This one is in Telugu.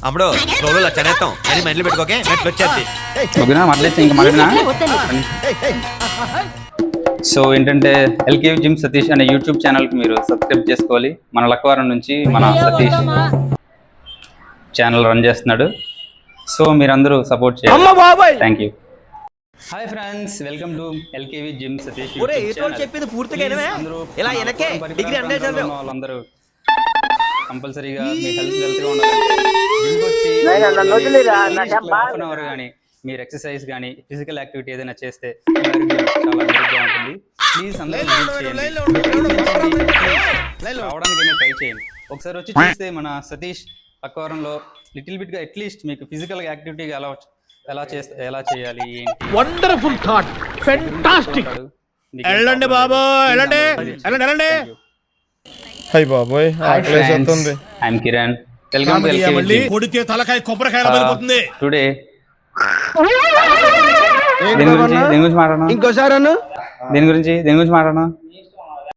అప్పుడు రోజులు చనేస్తాం అని మెంట్లు పెట్టుకోకే మెట్లు వచ్చేది. ఓకేనా, మాట్లాడితే ఇంకా మాట్లాడినా. సో ఏంటంటే ఎల్కేవి జిమ్ సతీష్ అనే యూట్యూబ్ ఛానల్కి మీరు సబ్స్క్రైబ్ చేసుకోవాలి. మన లక్కవరం నుంచి మన సతీష్ ఛానల్ రన్ చేస్తున్నాడు. సో మీరందరూ సపోర్ట్ చేయాలి. Thank you. Hi friends, welcome to LKV gym Satish. చెప్పింది పూర్తిగా ఇలా వెనకే డిగ్రీ అంటే వాళ్ళందరూ కంపల్సరీగా మీ హెల్త్గా ఉండాలంటే కానీ మీరు ఎక్సర్సైజ్ కానీ ఫిజికల్ యాక్టివిటీ ఏదైనా చేస్తే చాలా మెరుగ్గా ఉంటుంది. ప్లీజ్ అందరూ రావడానికి ట్రై చేయండి. ఒకసారి వచ్చి చూస్తే మన సతీష్ అక్వారంలో లిటిల్ బిట్ గా అట్లీస్ట్ మీకు ఫిజికల్ యాక్టివిటీ ఎలా చేయాలి. Wonderful thought, fantastic. వెళ్ళండి బాబు, వెళ్ళండి వెళ్ళండి. హాయ్ బాబోయ్, ఆకలేస్తుంది. I'm Kiran, welcome to LKV. కొడితే తలకాయ కొబ్బరికాయలు పడిపోతుంది. టుడే దీని గురించి మాట్లాడనా? ఇంకోసారి దీని గురించి మాట్లాడనా?